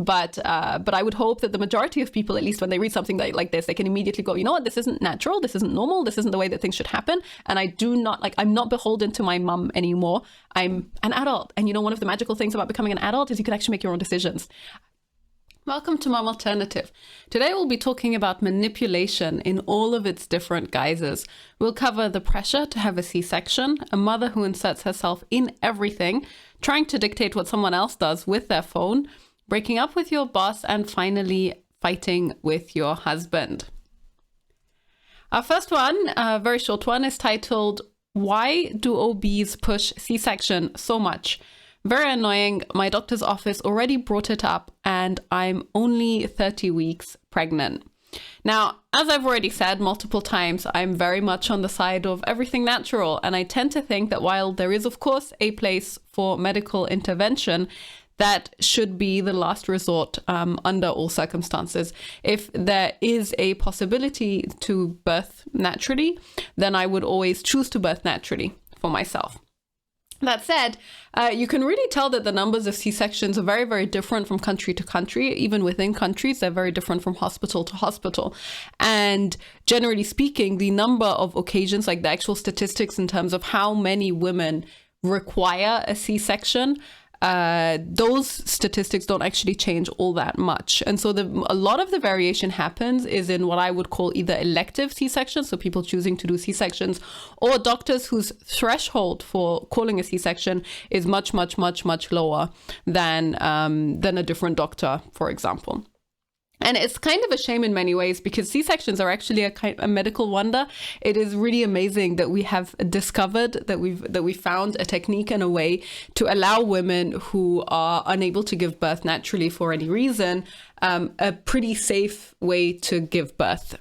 But I would hope that the majority of people, at least when they read something like this, they can immediately go, you know what, this isn't natural, this isn't normal, this isn't the way that things should happen. And I'm not beholden to my mum anymore. I'm an adult. And one of the magical things about becoming an adult is you can actually make your own decisions. Welcome to Mom Alternative. Today we'll be talking about manipulation in all of its different guises. We'll cover the pressure to have a C-section, a mother who inserts herself in everything, trying to dictate what someone else does with their phone, breaking up with your boss, and finally fighting with your husband. Our first one, a very short one, is titled, Why Do OBs Push C-section So Much? Very annoying. My doctor's office already brought it up and I'm only 30 weeks pregnant. Now, as I've already said multiple times, I'm very much on the side of everything natural. And I tend to think that while there is, of course, a place for medical intervention, that should be the last resort under all circumstances. If there is a possibility to birth naturally, then I would always choose to birth naturally for myself. That said, you can really tell that the numbers of C-sections are very, very different from country to country. Even within countries, they're very different from hospital to hospital. And generally speaking, the number of occasions, like the actual statistics in terms of how many women require a C-section, those statistics don't actually change all that much. And so a lot of the variation happens is in what I would call either elective C-sections, so people choosing to do C-sections, or doctors whose threshold for calling a C-section is much, much, much, much lower than a different doctor, for example. And it's kind of a shame in many ways because C-sections are actually a medical wonder. It is really amazing that we have discovered that we found a technique and a way to allow women who are unable to give birth naturally for any reason, a pretty safe way to give birth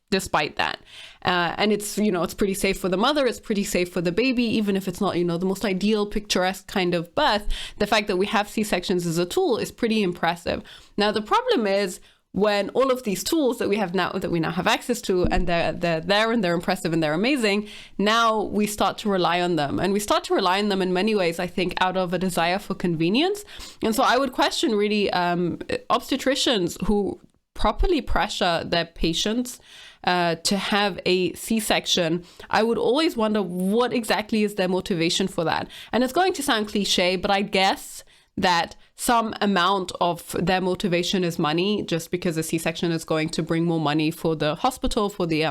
despite that. And it's pretty safe for the mother, it's pretty safe for the baby, even if it's not, the most ideal, picturesque kind of birth. The fact that we have C-sections as a tool is pretty impressive. Now, the problem is when all of these tools that we now have access to, and they're there and they're impressive and they're amazing, now we start to rely on them. And we start to rely on them in many ways, I think, out of a desire for convenience. And so I would question really obstetricians who properly pressure their patients to have a C-section. I would always wonder what exactly is their motivation for that. And it's going to sound cliche, but I guess that some amount of their motivation is money, just because a C-section is going to bring more money for the hospital, for the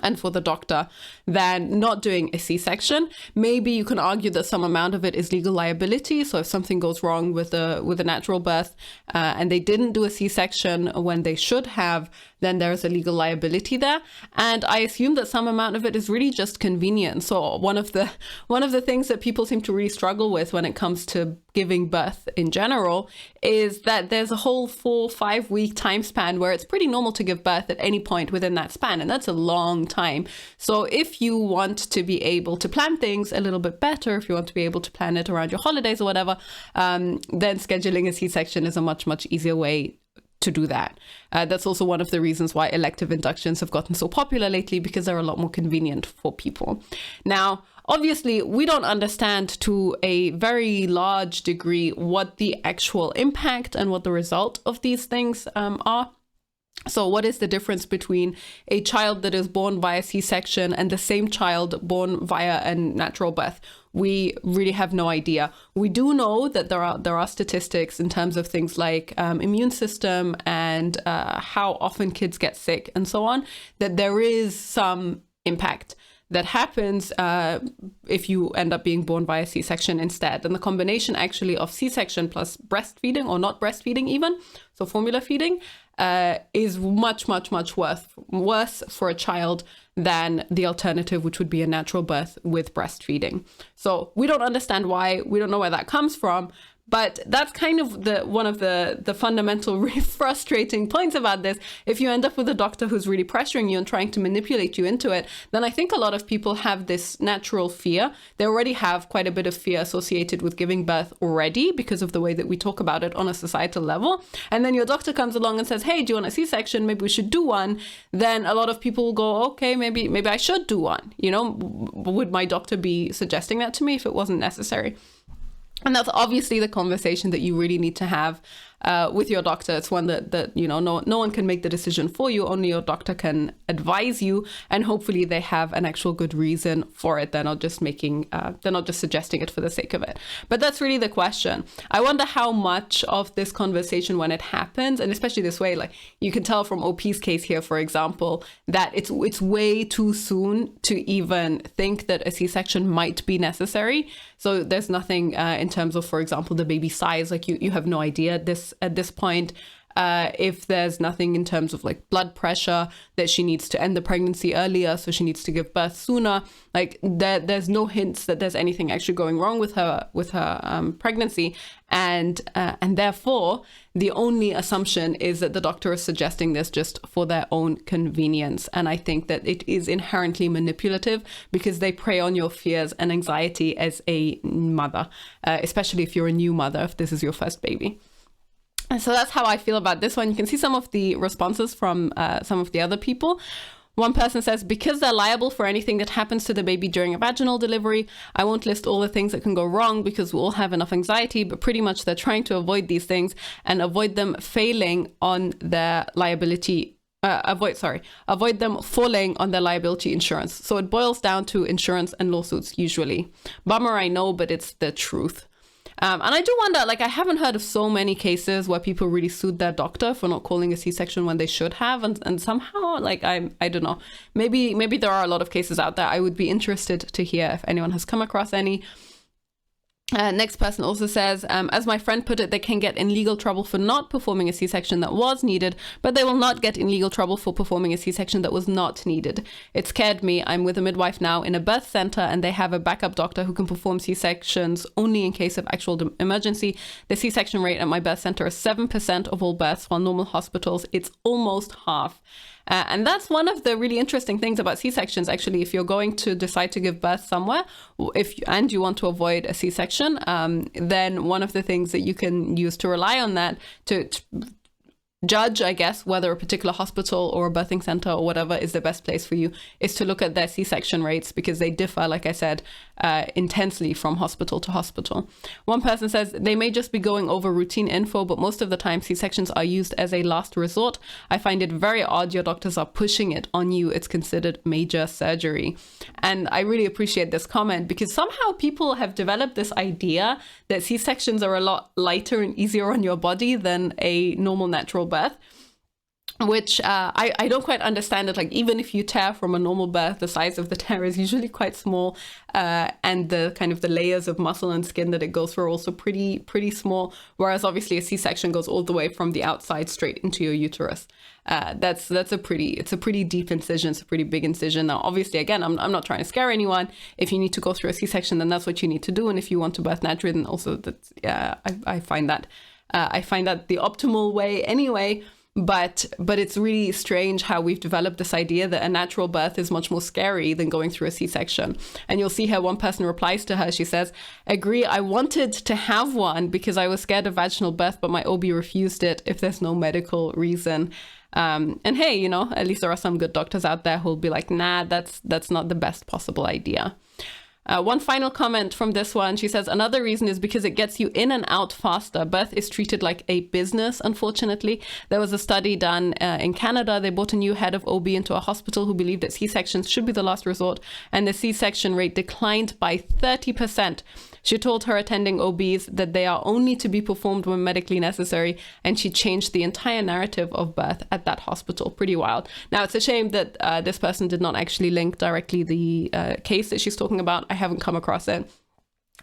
and for the doctor than not doing a C-section. Maybe you can argue that some amount of it is legal liability. So if something goes wrong with a natural birth and they didn't do a C-section when they should have, then there's a legal liability there. And I assume that some amount of it is really just convenience. So one of the things that people seem to really struggle with when it comes to giving birth in general is that there's a whole 4-5 week time span where it's pretty normal to give birth at any point within that span. And that's a long time. So if you want to be able to plan things a little bit better, if you want to be able to plan it around your holidays or whatever, then scheduling a C-section is a much, much easier way to do that. That's also one of the reasons why elective inductions have gotten so popular lately, because they're a lot more convenient for people. Now, obviously, we don't understand to a very large degree what the actual impact and what the result of these things are. So what is the difference between a child that is born via C-section and the same child born via a natural birth? We really have no idea. We do know that there are statistics in terms of things like immune system and how often kids get sick and so on, that there is some impact that happens if you end up being born via C-section instead. And the combination actually of C-section plus breastfeeding, or not breastfeeding even, so formula feeding, is much, much, much worse for a child than the alternative, which would be a natural birth with breastfeeding. So we don't understand why, we don't know where that comes from. But that's kind of one of the fundamental, really frustrating points about this. If you end up with a doctor who's really pressuring you and trying to manipulate you into it, then I think a lot of people have this natural fear. They already have quite a bit of fear associated with giving birth already because of the way that we talk about it on a societal level. And then your doctor comes along and says, hey, do you want a C-section? Maybe we should do one. Then a lot of people will go, okay, maybe I should do one. You know, would my doctor be suggesting that to me if it wasn't necessary? And that's obviously the conversation that you really need to have with your doctor. It's one that no one can make the decision for you. Only your doctor can advise you, and hopefully they have an actual good reason for it. They're not just suggesting it for the sake of it. But that's really the question. I wonder how much of this conversation, when it happens, and especially this way, like you can tell from OP's case here, for example, that it's way too soon to even think that a C-section might be necessary. So there's nothing in terms of, for example, the baby size, like you have no idea at this point. If there's nothing in terms of like blood pressure, that she needs to end the pregnancy earlier, so she needs to give birth sooner. Like there's no hints that there's anything actually going wrong with her pregnancy, and therefore the only assumption is that the doctor is suggesting this just for their own convenience. And I think that it is inherently manipulative, because they prey on your fears and anxiety as a mother, especially if you're a new mother, if this is your first baby. And so that's how I feel about this one. You can see some of the responses from some of the other people. One person says, because they're liable for anything that happens to the baby during a vaginal delivery, I won't list all the things that can go wrong because we all have enough anxiety, but pretty much they're trying to avoid these things and avoid them failing on their liability. Avoid them falling on their liability insurance. So it boils down to insurance and lawsuits usually. Bummer, I know, but it's the truth. And I do wonder, like, I haven't heard of so many cases where people really sued their doctor for not calling a C-section when they should have. And somehow, like, I don't know, maybe there are a lot of cases out there. I would be interested to hear if anyone has come across any. Next person also says, as my friend put it, they can get in legal trouble for not performing a C-section that was needed, but they will not get in legal trouble for performing a C-section that was not needed. It scared me. I'm with a midwife now in a birth center, and they have a backup doctor who can perform C-sections only in case of actual emergency. The C-section rate at my birth center is 7% of all births, while normal hospitals, it's almost half. And that's one of the really interesting things about C-sections, actually. If you're going to decide to give birth somewhere, and you want to avoid a C-section, then one of the things that you can use to rely on that to judge, I guess, whether a particular hospital or a birthing center or whatever is the best place for you, is to look at their C-section rates, because they differ, like I said, intensely from hospital to hospital. One person says they may just be going over routine info, but most of the time C-sections are used as a last resort. I find it very odd your doctors are pushing it on you. It's considered major surgery. And I really appreciate this comment, because somehow people have developed this idea that C-sections are a lot lighter and easier on your body than a normal natural birth, which I don't quite understand it. Like, even if you tear from a normal birth, the size of the tear is usually quite small, and the kind of the layers of muscle and skin that it goes through are also pretty small, whereas obviously a C-section goes all the way from the outside straight into your uterus. It's a pretty deep incision. It's a pretty big incision. Now, obviously, again, I'm not trying to scare anyone. If you need to go through a C-section, then that's what you need to do. And if you want to birth naturally, then also that's, I find that the optimal way anyway. But it's really strange how we've developed this idea that a natural birth is much more scary than going through a C-section. And you'll see here one person replies to her. She says, agree, I wanted to have one because I was scared of vaginal birth, but my OB refused it if there's no medical reason. And hey, at least there are some good doctors out there who'll be like, nah, that's not the best possible idea. One final comment from this one. She says, another reason is because it gets you in and out faster. Birth is treated like a business, unfortunately. There was a study done in Canada. They brought a new head of OB into a hospital who believed that C-sections should be the last resort, and the C-section rate declined by 30%. She told her attending OBs that they are only to be performed when medically necessary, and she changed the entire narrative of birth at that hospital. Pretty wild. Now, it's a shame that this person did not actually link directly the case that she's talking about. I haven't come across it.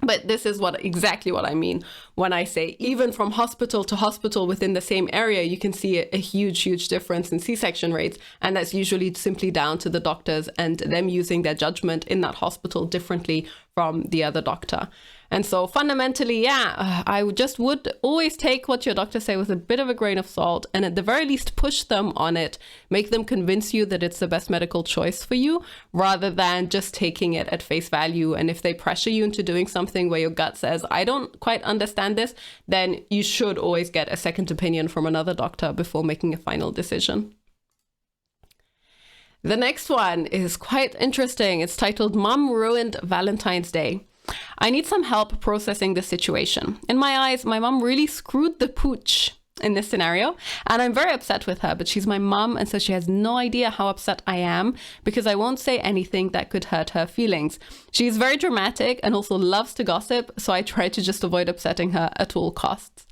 But this is exactly what I mean when I say even from hospital to hospital within the same area, you can see a huge difference in C-section rates. And that's usually simply down to the doctors and them using their judgment in that hospital differently from the other doctor. And so fundamentally, I would always take what your doctors say with a bit of a grain of salt, and at the very least push them on it, make them convince you that it's the best medical choice for you, rather than just taking it at face value. And if they pressure you into doing something where your gut says, I don't quite understand this, then you should always get a second opinion from another doctor before making a final decision. The next one is quite interesting. It's titled, Mom Ruined Valentine's Day. I need some help processing this situation. In my eyes, my mom really screwed the pooch. in this scenario, and I'm very upset with her, but she's my mom, and so she has no idea how upset I am because I won't say anything that could hurt her feelings. She's very dramatic and also loves to gossip, so I try to just avoid upsetting her at all costs.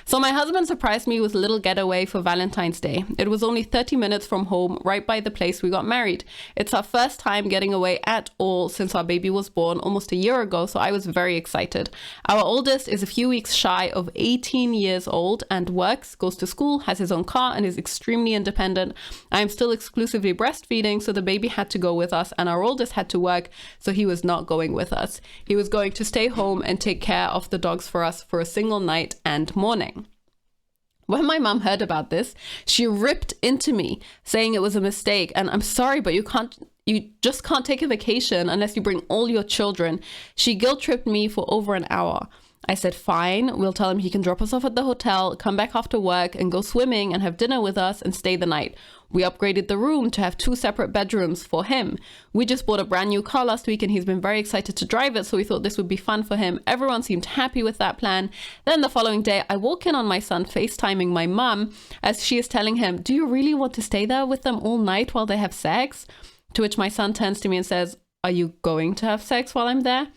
So my husband surprised me with a little getaway for Valentine's Day. It was only 30 minutes from home, right by the place we got married. It's our first time getting away at all since our baby was born almost a year ago, so I was very excited. Our oldest is a few weeks shy of 18 years old and works, goes to school, has his own car, and is extremely independent. I am still exclusively breastfeeding, so the baby had to go with us, and our oldest had to work, so he was not going with us. He was going to stay home and take care of the dogs for us for a single night and morning. When my mom heard about this, she ripped into me saying it was a mistake and I'm sorry, but you just can't take a vacation unless you bring all your children. She guilt tripped me for over an hour. I said, fine, we'll tell him he can drop us off at the hotel, come back after work and go swimming and have dinner with us and stay the night. We upgraded the room to have 2 separate bedrooms for him. We just bought a brand new car last week and he's been very excited to drive it, so we thought this would be fun for him. Everyone seemed happy with that plan. Then the following day, I walk in on my son FaceTiming my mum as she is telling him, do you really want to stay there with them all night while they have sex? To which my son turns to me and says, are you going to have sex while I'm there?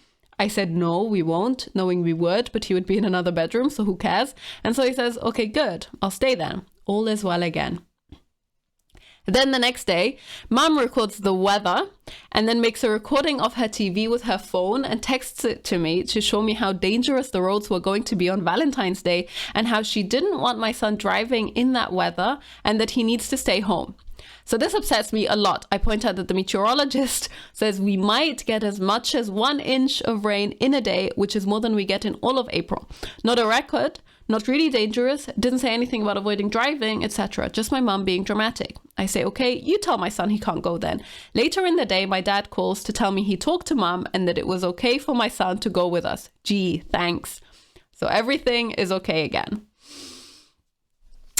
I said, no, we won't, knowing we would, but he would be in another bedroom, so who cares? And so he says, okay, good, I'll stay there. All is well again. Then the next day, mom records the weather and then makes a recording of her TV with her phone and texts it to me to show me how dangerous the roads were going to be on Valentine's Day and how she didn't want my son driving in that weather and that he needs to stay home. So this upsets me a lot. I point out that the meteorologist says we might get as much as 1 inch of rain in a day, which is more than we get in all of April. Not a record, not really dangerous, didn't say anything about avoiding driving, etc. Just my mum being dramatic. I say, okay, you tell my son he can't go then. Later in the day, my dad calls to tell me he talked to mum and that it was okay for my son to go with us. Gee, thanks. So everything is okay again.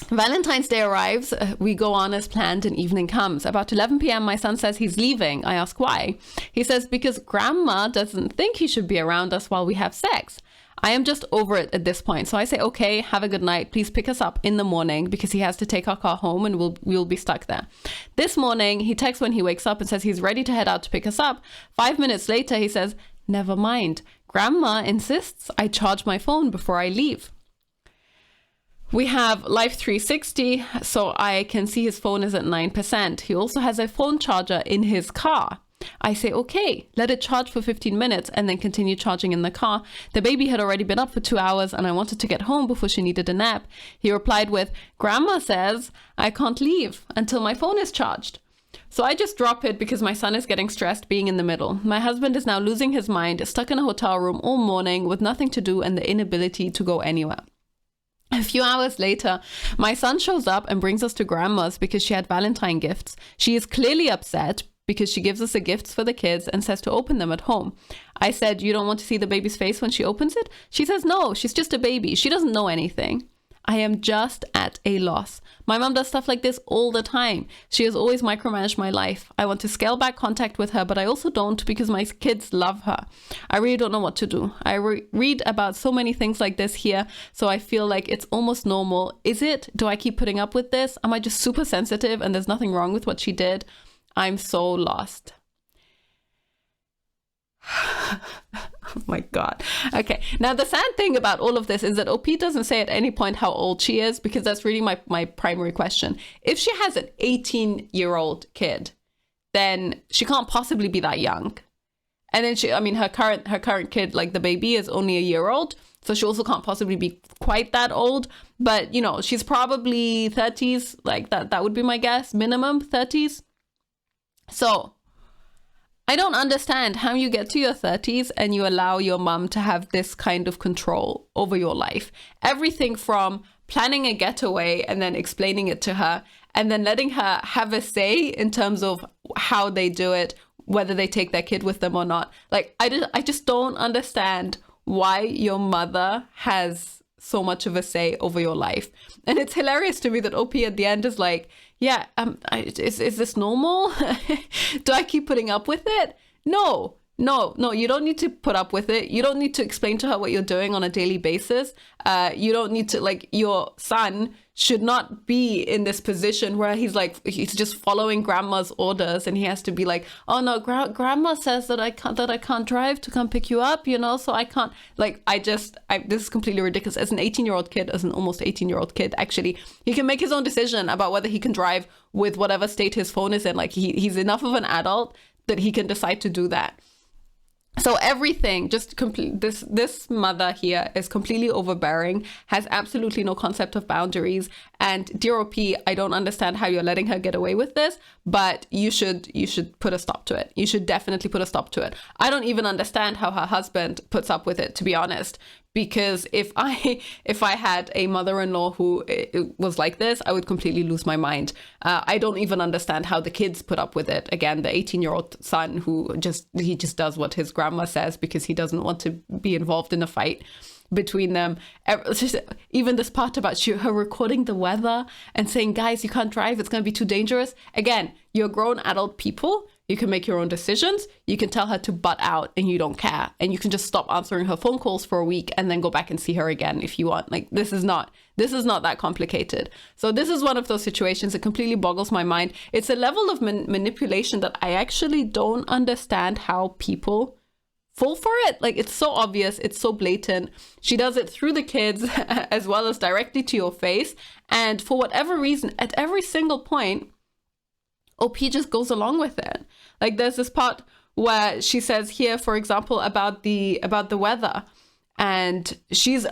Valentine's Day arrives, we go on as planned and evening comes. About 11 p.m. my son says he's leaving. I ask why. He says because grandma doesn't think he should be around us while we have sex. I am just over it at this point. So I say, okay, have a good night. Please pick us up in the morning because he has to take our car home and we'll be stuck there. This morning, he texts when he wakes up and says he's ready to head out to pick us up. 5 minutes later, he says, never mind. Grandma insists I charge my phone before I leave. We have Life 360, so I can see his phone is at 9%. He also has a phone charger in his car. I say, okay, let it charge for 15 minutes and then continue charging in the car. The baby had already been up for 2 hours and I wanted to get home before she needed a nap. He replied with, Grandma says I can't leave until my phone is charged. So I just drop it because my son is getting stressed being in the middle. My husband is now losing his mind, stuck in a hotel room all morning with nothing to do and the inability to go anywhere. A few hours later, my son shows up and brings us to grandma's because she had Valentine gifts. She is clearly upset because she gives us the gifts for the kids and says to open them at home. I said, you don't want to see the baby's face when she opens it? She says, no, she's just a baby. She doesn't know anything. I am just at a loss. My mom does stuff like this all the time. She has always micromanaged my life. I want to scale back contact with her, but I also don't because my kids love her. I really don't know what to do. I read about so many things like this here, so I feel like it's almost normal. Is it? Do I keep putting up with this? Am I just super sensitive and there's nothing wrong with what she did? I'm so lost. Oh my God. Okay. Now, the sad thing about all of this is that OP doesn't say at any point how old she is, because that's really my primary question. If she has an 18-year-old kid, then she can't possibly be that young. And then her current kid, like the baby, is only a year old. So she also can't possibly be quite that old. But, she's probably 30s, like that would be my guess, minimum 30s. So I don't understand how you get to your 30s and you allow your mum to have this kind of control over your life. Everything from planning a getaway and then explaining it to her and then letting her have a say in terms of how they do it, whether they take their kid with them or not. Like, I just don't understand why your mother has so much of a say over your life. And it's hilarious to me that OP at the end is like, yeah, is this normal? Do I keep putting up with it? No, No, you don't need to put up with it. You don't need to explain to her what you're doing on a daily basis. You don't need to, like, your son should not be in this position where he's just following grandma's orders, and he has to be like, oh no, grandma says that I can't drive to come pick you up, so I can't, like, this is completely ridiculous. As an 18-year-old kid, as an almost 18-year-old kid, actually, he can make his own decision about whether he can drive with whatever state his phone is in. Like, he's enough of an adult that he can decide to do that. So everything, just complete, this mother here is completely overbearing, has absolutely no concept of boundaries. And dear OP, I don't understand how you're letting her get away with this, but you should put a stop to it. You should definitely put a stop to it. I don't even understand how her husband puts up with it, to be honest. Because if I had a mother-in-law who was like this, I would completely lose my mind. I don't even understand how the kids put up with it. Again, the 18-year-old son who just does what his grandma says because he doesn't want to be involved in a fight between them. Even this part about her recording the weather and saying, guys, you can't drive, it's going to be too dangerous. Again, you're grown adult people. You can make your own decisions. You can tell her to butt out and you don't care. And you can just stop answering her phone calls for a week and then go back and see her again if you want. Like, this is not that complicated. So this is one of those situations that completely boggles my mind. It's a level of manipulation that I actually don't understand how people fall for it. Like, it's so obvious. It's so blatant. She does it through the kids as well as directly to your face. And for whatever reason, at every single point, OP just goes along with it. Like, there's this part where she says here, for example, about the weather, and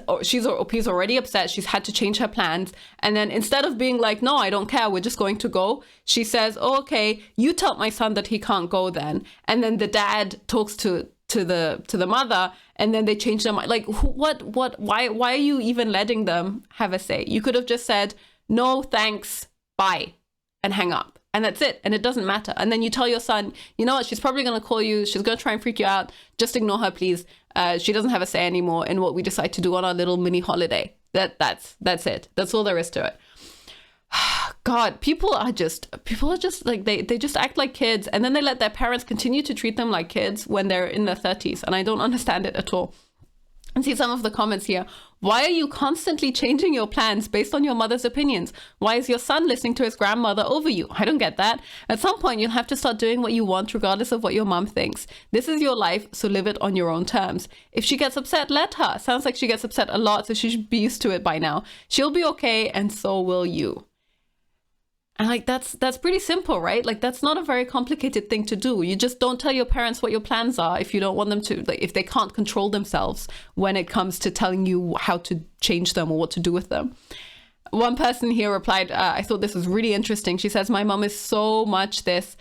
OP's already upset. She's had to change her plans, and then instead of being like, no, I don't care, we're just going to go, she says, oh, okay, you tell my son that he can't go then. And then the dad talks to the mother, and then they change their mind. Like, why are you even letting them have a say? You could have just said, no, thanks, bye, and hang up. And that's it. And it doesn't matter. And then you tell your son, you know what? She's probably going to call you. She's going to try and freak you out. Just ignore her, please. She doesn't have a say anymore in what we decide to do on our little mini holiday. That's it. That's all there is to it. God, people are just like, they just act like kids. And then they let their parents continue to treat them like kids when they're in their 30s. And I don't understand it at all. And see some of the comments here. Why are you constantly changing your plans based on your mother's opinions? Why is your son listening to his grandmother over you? I don't get that. At some point, you'll have to start doing what you want, regardless of what your mom thinks. This is your life, so live it on your own terms. If she gets upset, let her. Sounds like she gets upset a lot, so she should be used to it by now. She'll be okay, and so will you. And like, that's pretty simple, right? Like, that's not a very complicated thing to do. You just don't tell your parents what your plans are if you don't want them to, like, if they can't control themselves when it comes to telling you how to change them or what to do with them. One person here replied, I thought this was really interesting. She says, my mom is so much this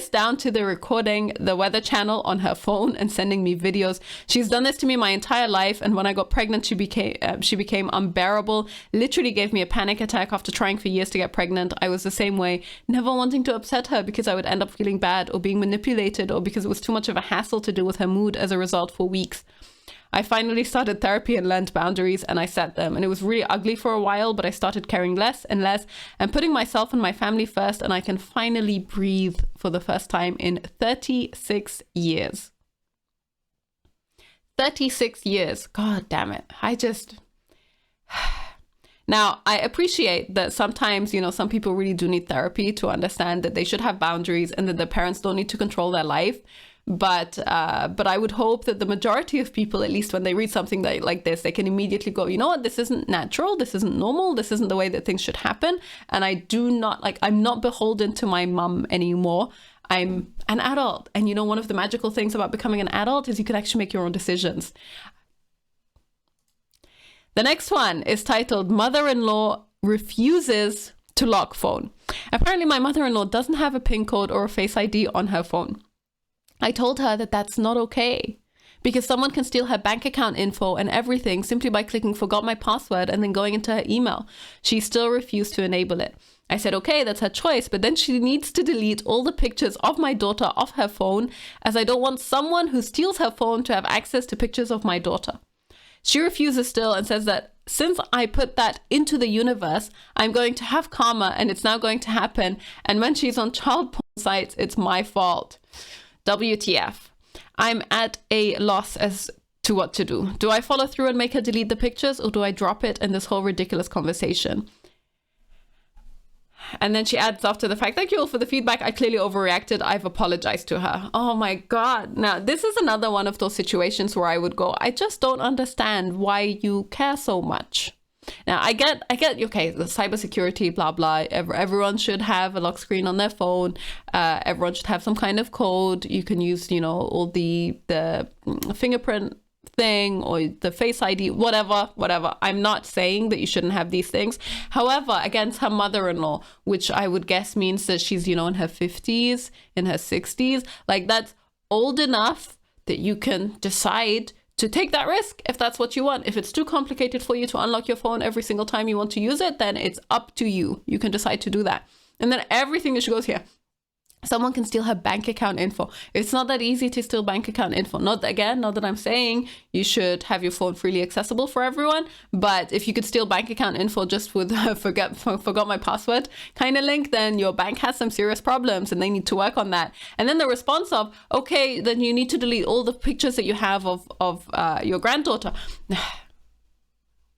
down to the recording the Weather Channel on her phone and sending me videos. She's done this to me my entire life. And when I got pregnant, she became unbearable, literally gave me a panic attack after trying for years to get pregnant. I was the same way, never wanting to upset her because I would end up feeling bad or being manipulated or because it was too much of a hassle to deal with her mood as a result for weeks. I finally started therapy and learned boundaries, and I set them. And it was really ugly for a while, but I started caring less and less and putting myself and my family first, and I can finally breathe for the first time in 36 years. 36 years. God damn it. Now, I appreciate that sometimes, some people really do need therapy to understand that they should have boundaries and that their parents don't need to control their life. But I would hope that the majority of people, at least when they read something like this, they can immediately go, you know what, this isn't natural, this isn't normal, this isn't the way that things should happen. And I'm not beholden to my mum anymore. I'm an adult. And one of the magical things about becoming an adult is you can actually make your own decisions. The next one is titled, Mother-in-law Refuses to Lock Phone. Apparently my mother-in-law doesn't have a PIN code or a Face ID on her phone. I told her that that's not okay because someone can steal her bank account info and everything simply by clicking forgot my password and then going into her email. She still refused to enable it. I said, okay, that's her choice, but then she needs to delete all the pictures of my daughter off her phone as I don't want someone who steals her phone to have access to pictures of my daughter. She refuses still and says that since I put that into the universe, I'm going to have karma and it's now going to happen. And when she's on child porn sites, it's my fault. WTF. I'm at a loss as to what to do. Do I follow through and make her delete the pictures, or do I drop it in this whole ridiculous conversation? And then she adds after the fact, thank you all for the feedback. I clearly overreacted. I've apologized to her. Oh my God. Now, this is another one of those situations where I would go, I just don't understand why you care so much. Now, I get, okay, the cybersecurity, blah, blah. Everyone should have a lock screen on their phone. Everyone should have some kind of code. You can use, you know, all the fingerprint thing or the Face ID, whatever. I'm not saying that you shouldn't have these things. However, against her mother-in-law, which I would guess means that she's, you know, in her 50s, in her 60s, like that's old enough that you can decide to take that risk if that's what you want. If it's too complicated for you to unlock your phone every single time you want to use it, then it's up to you. You can decide to do that. And then everything that she goes here. Someone can steal her bank account info. It's not that easy to steal bank account info. Not that I'm saying you should have your phone freely accessible for everyone, but if you could steal bank account info just with forgot my password kind of link, then your bank has some serious problems and they need to work on that. And then the response of, okay, then you need to delete all the pictures that you have of your granddaughter.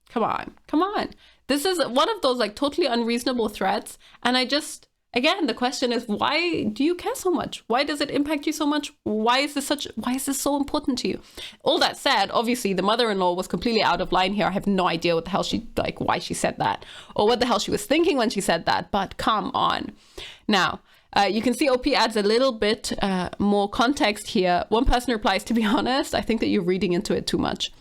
Come on. This is one of those like totally unreasonable threats. And again, the question is, why do you care so much? Why does it impact you so much? Why is this so important to you? All that said, obviously the mother-in-law was completely out of line here. I have no idea what the hell why she said that or what the hell she was thinking when she said that, but come on. Now, you can see OP adds a little bit more context here. One person replies, to be honest, I think that you're reading into it too much.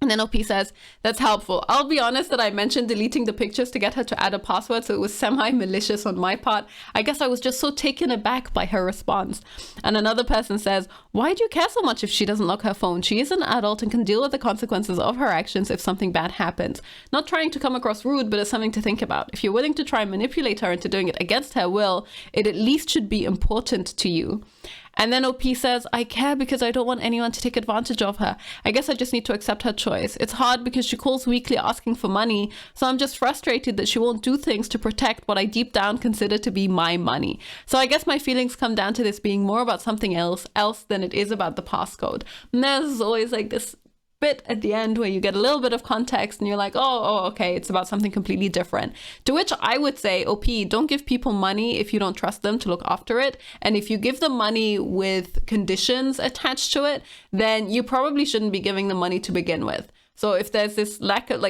And then OP says, that's helpful. I'll be honest that I mentioned deleting the pictures to get her to add a password, so it was semi-malicious on my part. I guess I was just so taken aback by her response. And another person says, why do you care so much if she doesn't lock her phone? She is an adult and can deal with the consequences of her actions if something bad happens. Not trying to come across rude, but it's something to think about. If you're willing to try and manipulate her into doing it against her will, it at least should be important to you. And then OP says, I care because I don't want anyone to take advantage of her. I guess I just need to accept her choice. It's hard because she calls weekly asking for money, so I'm just frustrated that she won't do things to protect what I deep down consider to be my money. So I guess my feelings come down to this being more about something else than it is about the passcode. And there's always like this bit at the end where you get a little bit of context and you're like, oh, okay, it's about something completely different. To which I would say, OP, don't give people money if you don't trust them to look after it. And if you give them money with conditions attached to it, then you probably shouldn't be giving them money to begin with. So if there's this lack of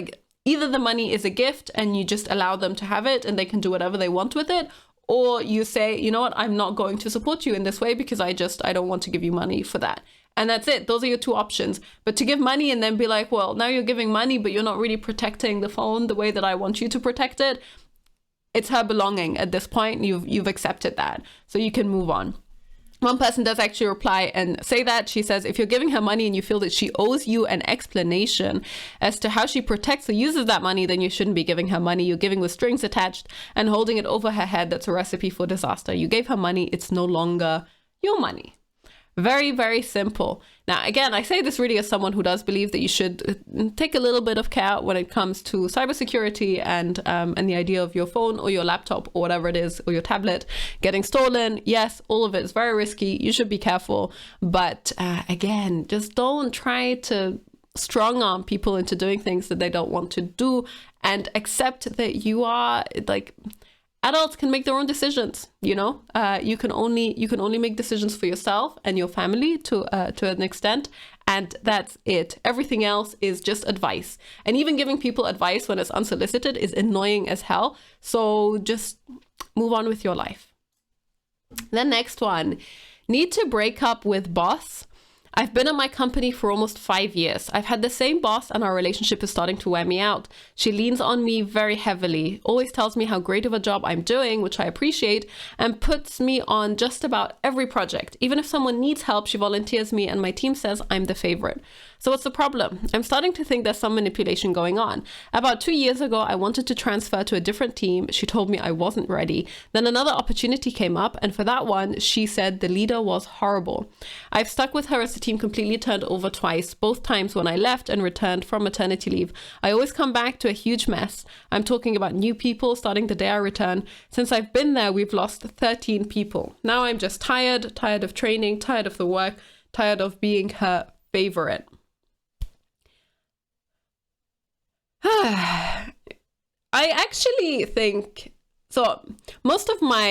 either the money is a gift and you just allow them to have it and they can do whatever they want with it, or you say, you know what, I'm not going to support you in this way because I don't want to give you money for that. And that's it. Those are your two options. But to give money and then be like, well, now you're giving money, but you're not really protecting the phone the way that I want you to protect it. It's her belonging at this point. You've accepted that. So you can move on. One person does actually reply and say that. She says, if you're giving her money and you feel that she owes you an explanation as to how she protects or uses that money, then you shouldn't be giving her money. You're giving with strings attached and holding it over her head. That's a recipe for disaster. You gave her money. It's no longer your money. Very, very simple. Now, again, I say this really as someone who does believe that you should take a little bit of care when it comes to cybersecurity and the idea of your phone or your laptop or whatever it is, or your tablet getting stolen. Yes, all of it is very risky. You should be careful. But again, just don't try to strong arm people into doing things that they don't want to do, and accept that you are adults can make their own decisions. You can only make decisions for yourself and your family to an extent, and that's it. Everything else is just advice. And even giving people advice when it's unsolicited is annoying as hell. So just move on with your life. The next one, need to break up with boss. I've been at my company for almost 5 years. I've had the same boss and our relationship is starting to wear me out. She leans on me very heavily, always tells me how great of a job I'm doing, which I appreciate, and puts me on just about every project. Even if someone needs help, she volunteers me and my team says I'm the favorite. So what's the problem? I'm starting to think there's some manipulation going on. About 2 years ago, I wanted to transfer to a different team. She told me I wasn't ready. Then another opportunity came up, and for that one, she said the leader was horrible. I've stuck with her as the team completely turned over twice, both times when I left and returned from maternity leave. I always come back to a huge mess. I'm talking about new people starting the day I return. Since I've been there, we've lost 13 people. Now I'm just tired of training, tired of the work, tired of being her favorite. I actually think, so most of my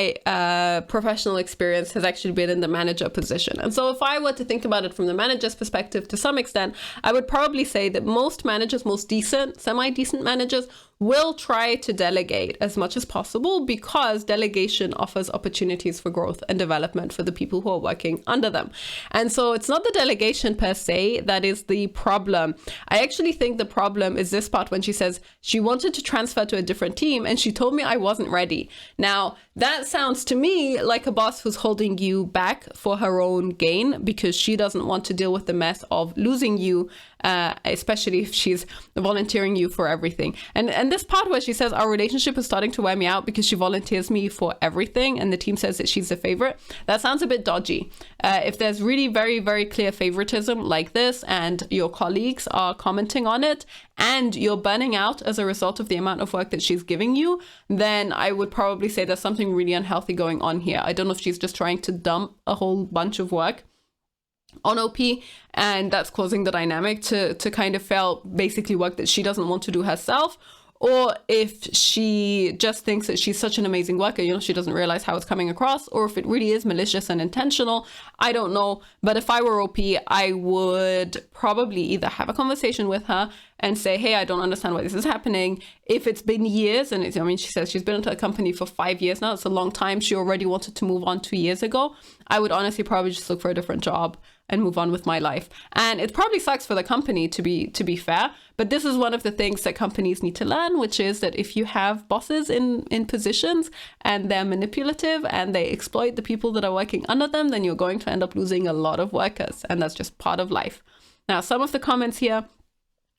professional experience has actually been in the manager position. And so if I were to think about it from the manager's perspective to some extent, I would probably say that most managers, most decent, semi-decent managers will try to delegate as much as possible, because delegation offers opportunities for growth and development for the people who are working under them. And so it's not the delegation per se that is the problem. I actually think the problem is this part when she says she wanted to transfer to a different team and she told me I wasn't ready. Now, that sounds to me like a boss who's holding you back for her own gain, because she doesn't want to deal with the mess of losing you, especially if she's volunteering you for everything. And this part where she says our relationship is starting to wear me out because she volunteers me for everything and the team says that she's the favorite, that sounds a bit dodgy. If there's really very, very clear favoritism like this and your colleagues are commenting on it and you're burning out as a result of the amount of work that she's giving you, then I would probably say there's something really unhealthy going on here. I don't know if she's just trying to dump a whole bunch of work on OP, and that's causing the dynamic to kind of fail basically work that she doesn't want to do herself, or if she just thinks that she's such an amazing worker, she doesn't realize how it's coming across, or if it really is malicious and intentional. I don't know. But if I were OP, I would probably either have a conversation with her and say, hey, I don't understand why this is happening. If it's been years, and she says she's been into a company for 5 years now, it's a long time. She already wanted to move on 2 years ago. I would honestly probably just look for a different job and move on with my life. And it probably sucks for the company, to be fair, but this is one of the things that companies need to learn, which is that if you have bosses in positions and they're manipulative and they exploit the people that are working under them, then you're going to end up losing a lot of workers, and that's just part of life. Now, some of the comments here,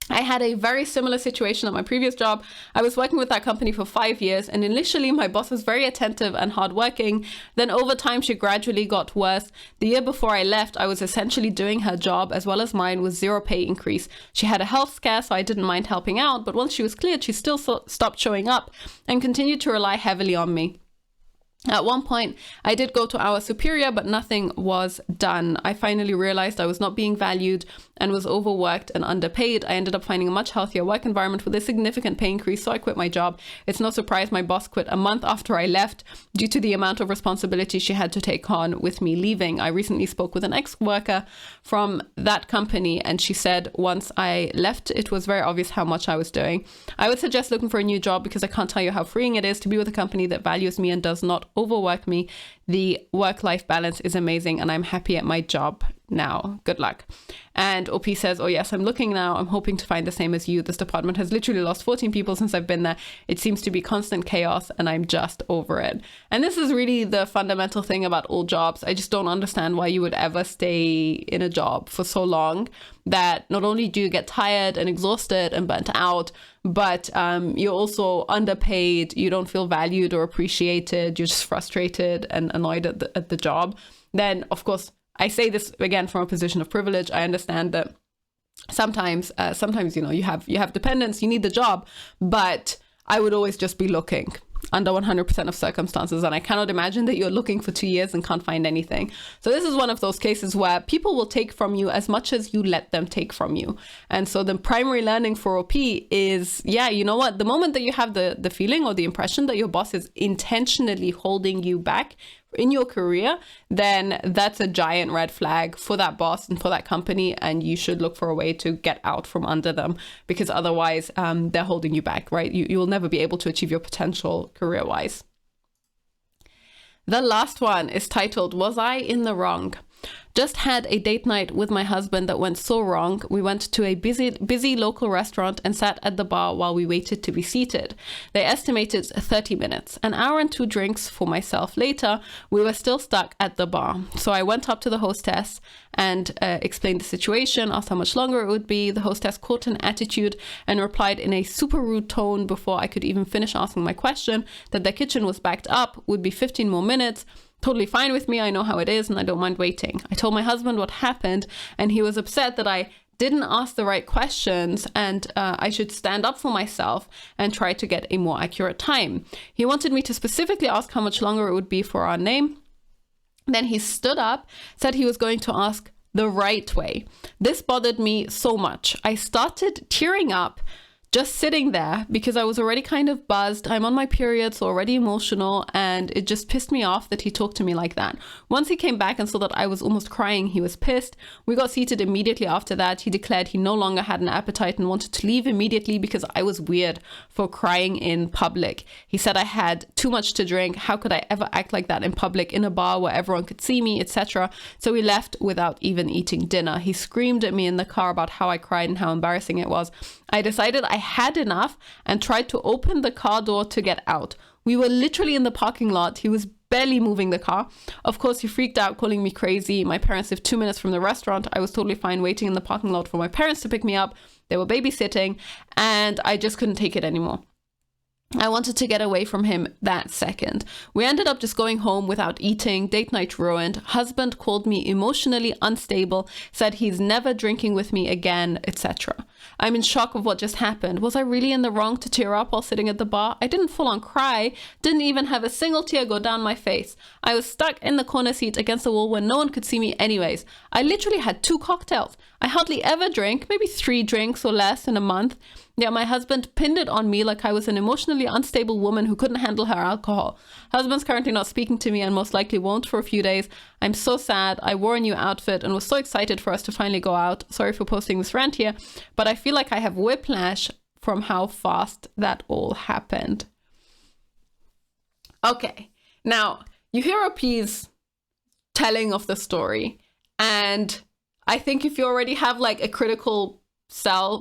I had a very similar situation at my previous job. I was working with that company for 5 years, and initially my boss was very attentive and hardworking. Then over time, she gradually got worse. The year before I left, I was essentially doing her job as well as mine with zero pay increase. She had a health scare, so I didn't mind helping out, but once she was cleared, she still stopped showing up and continued to rely heavily on me. At one point, I did go to our superior, but nothing was done. I finally realized I was not being valued and was overworked and underpaid. I ended up finding a much healthier work environment with a significant pay increase, so I quit my job. It's no surprise my boss quit a month after I left due to the amount of responsibility she had to take on with me leaving. I recently spoke with an ex-worker from that company, and she said once I left, it was very obvious how much I was doing. I would suggest looking for a new job because I can't tell you how freeing it is to be with a company that values me and does not overwork me. The work-life balance is amazing and I'm happy at my job now. Good luck. And OP says, oh yes, I'm looking now. I'm hoping to find the same as you. This department has literally lost 14 people since I've been there. It seems to be constant chaos and I'm just over it. And this is really the fundamental thing about all jobs. I just don't understand why you would ever stay in a job for so long that not only do you get tired and exhausted and burnt out, but you're also underpaid. You don't feel valued or appreciated. You're just frustrated and annoyed at the job. Then, of course, I say this again from a position of privilege. I understand that sometimes you have dependents, you need the job, but I would always just be looking under 100% of circumstances, and I cannot imagine that you're looking for 2 years and can't find anything. So this is one of those cases where people will take from you as much as you let them take from you. And so the primary learning for OP is, you know what, the moment that you have the feeling or the impression that your boss is intentionally holding you back in your career, then that's a giant red flag for that boss and for that company, and you should look for a way to get out from under them, because otherwise they're holding you back, right? You will never be able to achieve your potential career-wise. The last one is titled, Was I in the Wrong? Just had a date night with my husband that went so wrong. We went to a busy local restaurant and sat at the bar while we waited to be seated. They estimated 30 minutes, an hour and 2 drinks for myself later. We were still stuck at the bar. So I went up to the hostess and explained the situation, asked how much longer it would be. The hostess caught an attitude and replied in a super rude tone before I could even finish asking my question that the kitchen was backed up, would be 15 more minutes. Totally fine with me. I know how it is and I don't mind waiting. I told my husband what happened and he was upset that I didn't ask the right questions and I should stand up for myself and try to get a more accurate time. He wanted me to specifically ask how much longer it would be for our name. Then he stood up, said he was going to ask the right way. This bothered me so much. I started tearing up just sitting there because I was already kind of buzzed. I'm on my period, so already emotional, and it just pissed me off that he talked to me like that. Once he came back and saw that I was almost crying, he was pissed. We got seated immediately after that. He declared he no longer had an appetite and wanted to leave immediately because I was weird for crying in public. He said I had too much to drink. How could I ever act like that in public, in a bar where everyone could see me, etc. So we left without even eating dinner. He screamed at me in the car about how I cried and how embarrassing it was. I decided I had enough and tried to open the car door to get out. We were literally in the parking lot. He was barely moving the car. Of course, he freaked out, calling me crazy. My parents lived 2 minutes from the restaurant. I was totally fine waiting in the parking lot for my parents to pick me up. They were babysitting, and I just couldn't take it anymore. I wanted to get away from him that second. We ended up just going home without eating, date night ruined. Husband called me emotionally unstable, said he's never drinking with me again, etc. I'm in shock of what just happened. Was I really in the wrong to tear up while sitting at the bar? I didn't full on cry, didn't even have a single tear go down my face. I was stuck in the corner seat against the wall where no one could see me anyways. I literally had 2 cocktails. I hardly ever drink, maybe 3 drinks or less in a month. Yet my husband pinned it on me like I was an emotionally unstable woman who couldn't handle her alcohol. Husband's currently not speaking to me and most likely won't for a few days. I'm so sad. I wore a new outfit and was so excited for us to finally go out. Sorry for posting this rant here, but I feel like I have whiplash from how fast that all happened. Okay, now you hear OP's telling of the story, and I think if you already have like a critical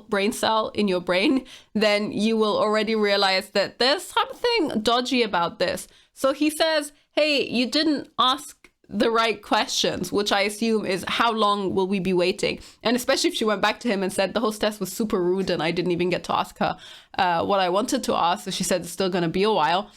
brain cell in your brain, then you will already realize that there's something dodgy about this. So he says, hey, you didn't ask the right questions, which I assume is how long will we be waiting? And especially if she went back to him and said the hostess was super rude and I didn't even get to ask her what I wanted to ask. So she said it's still going to be a while.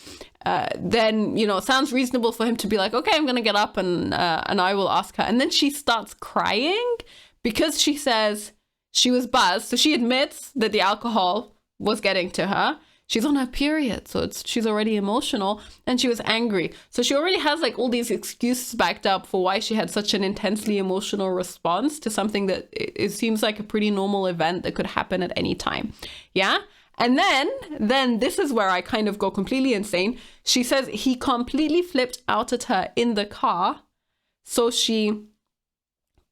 Then, it sounds reasonable for him to be like, okay, I'm going to get up and I will ask her. And then she starts crying because she says she was buzzed. So she admits that the alcohol was getting to her. She's on her period, so she's already emotional, and she was angry. So she already has like all these excuses backed up for why she had such an intensely emotional response to something that it seems like a pretty normal event that could happen at any time. Yeah? And then this is where I kind of go completely insane. She says he completely flipped out at her in the car. So she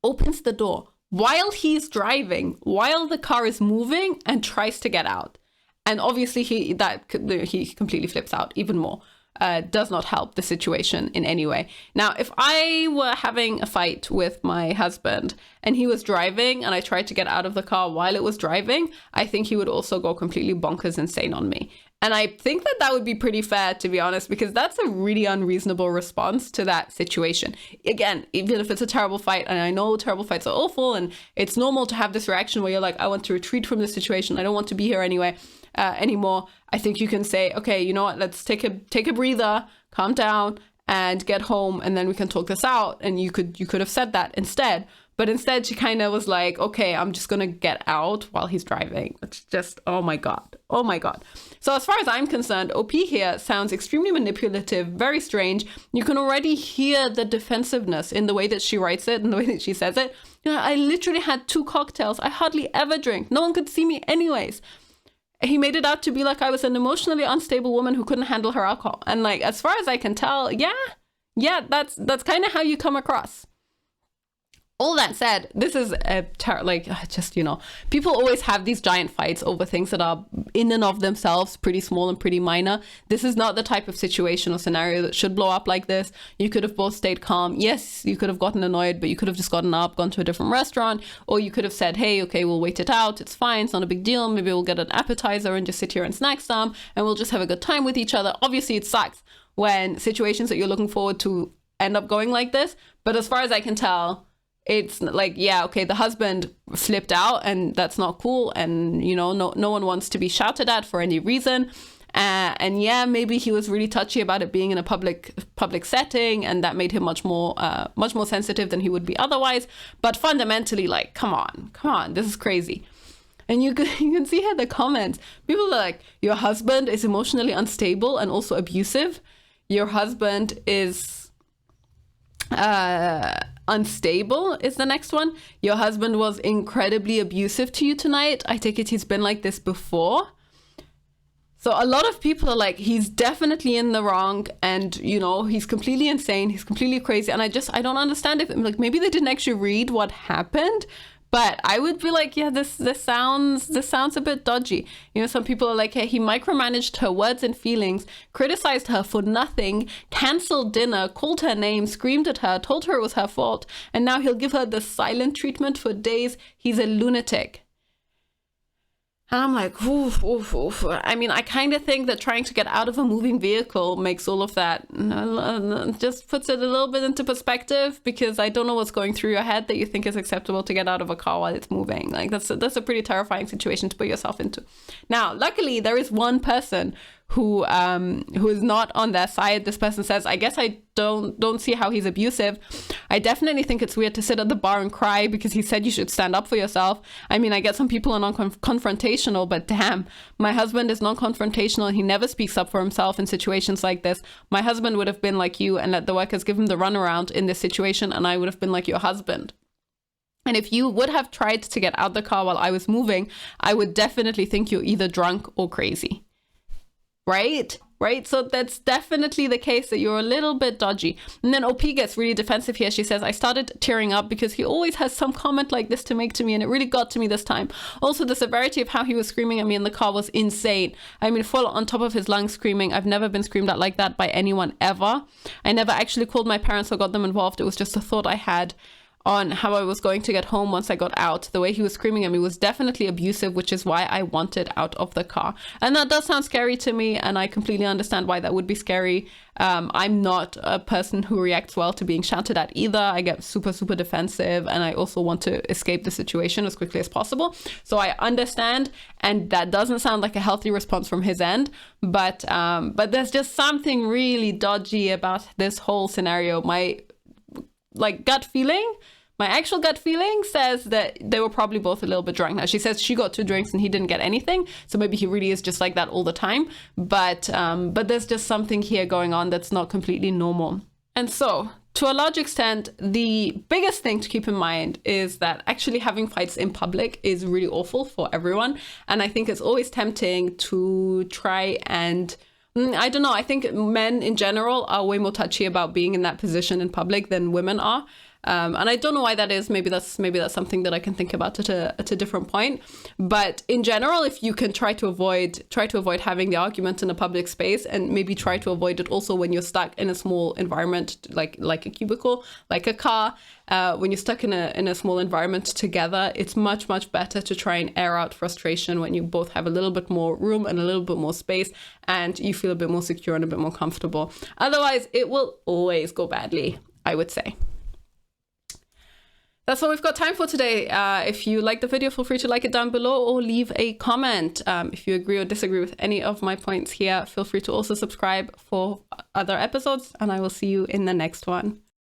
opens the door while he's driving, while the car is moving, and tries to get out. And obviously he completely flips out even more. Does not help the situation in any way. Now, if I were having a fight with my husband and he was driving and I tried to get out of the car while it was driving, I think he would also go completely bonkers insane on me. And I think that would be pretty fair, to be honest, because that's a really unreasonable response to that situation. Again, even if it's a terrible fight, and I know terrible fights are awful, and it's normal to have this reaction where you're like, I want to retreat from this situation. I don't want to be here anymore. I think you can say, okay, you know what, let's take a breather, calm down, and get home, and then we can talk this out. And you could have said that instead. But instead, she kind of was like, okay, I'm just going to get out while he's driving. It's just, oh my God. Oh my God. So as far as I'm concerned, OP here sounds extremely manipulative, very strange. You can already hear the defensiveness in the way that she writes it and the way that she says it. I literally had 2 cocktails. I hardly ever drink. No one could see me anyways. He made it out to be like I was an emotionally unstable woman who couldn't handle her alcohol. And like, as far as I can tell, yeah, that's kind of how you come across. All that said, this is people always have these giant fights over things that are in and of themselves pretty small and pretty minor. This is not the type of situation or scenario that should blow up like this. You could have both stayed calm. Yes, you could have gotten annoyed, but you could have just gotten up, gone to a different restaurant, or you could have said, hey, okay, we'll wait it out. It's fine. It's not a big deal. Maybe we'll get an appetizer and just sit here and snack some, and we'll just have a good time with each other. Obviously, it sucks when situations that you're looking forward to end up going like this. But as far as I can tell, it's like, yeah, okay, the husband flipped out and that's not cool. And, no one wants to be shouted at for any reason. And yeah, maybe he was really touchy about it being in a public setting, and that made him much more sensitive than he would be otherwise. But fundamentally, like, come on, this is crazy. And you can see here the comments. People are like, your husband is emotionally unstable and also abusive. Your husband is Unstable is the next one. Your husband was incredibly abusive to you tonight. I take it he's been like this before. So a lot of people are like, he's definitely in the wrong, and you know, he's completely insane, he's completely crazy. And I don't understand if, like, maybe they didn't actually read what happened, but I would be like, yeah, this sounds a bit dodgy. You know, some people are like, hey, he micromanaged her words and feelings, criticized her for nothing, canceled dinner, called her name, screamed at her, told her it was her fault, and now he'll give her the silent treatment for days. He's a lunatic. And I'm like, oof, oof, oof. I mean, I kind of think that trying to get out of a moving vehicle makes all of that, just puts it a little bit into perspective, because I don't know what's going through your head that you think is acceptable to get out of a car while it's moving. Like, that's a pretty terrifying situation to put yourself into. Now, luckily, there is one person who is not on their side. This person says, I guess I don't see how he's abusive. I definitely think it's weird to sit at the bar and cry because he said you should stand up for yourself. I mean, I get some people are non-confrontational, but damn, my husband is non-confrontational. He never speaks up for himself in situations like this. My husband would have been like you and let the workers give him the runaround in this situation, and I would have been like your husband. And if you would have tried to get out the car while I was moving, I would definitely think you're either drunk or crazy. Right? So that's definitely the case, that you're a little bit dodgy. And then OP gets really defensive here. She says, I started tearing up because he always has some comment like this to make to me, and it really got to me this time. Also, the severity of how he was screaming at me in the car was insane. I mean, full on top of his lungs screaming. I've never been screamed at like that by anyone ever. I never actually called my parents or got them involved. It was just a thought I had on how I was going to get home once I got out. The way he was screaming at me was definitely abusive, which is why I wanted out of the car. And that does sound scary to me, and I completely understand why that would be scary. I'm not a person who reacts well to being shouted at either. I get super, super defensive, and I also want to escape the situation as quickly as possible. So I understand, and that doesn't sound like a healthy response from his end, but there's just something really dodgy about this whole scenario. My actual gut feeling says that they were probably both a little bit drunk. Now, she says she got 2 drinks and he didn't get anything, so maybe he really is just like that all the time. But there's just something here going on that's not completely normal. And so, to a large extent, the biggest thing to keep in mind is that actually having fights in public is really awful for everyone. And I think it's always tempting to try and... I don't know. I think men in general are way more touchy about being in that position in public than women are. And I don't know why that is. Maybe that's something that I can think about at a different point. But in general, if you can try to avoid having the argument in a public space, and maybe try to avoid it also when you're stuck in a small environment, like a cubicle, like a car. When you're stuck in a small environment together, it's much, much better to try and air out frustration when you both have a little bit more room and a little bit more space, and you feel a bit more secure and a bit more comfortable. Otherwise, it will always go badly, I would say. That's all we've got time for today. If you like the video, feel free to like it down below or leave a comment. If you agree or disagree with any of my points here, feel free to also subscribe for other episodes, and I will see you in the next one.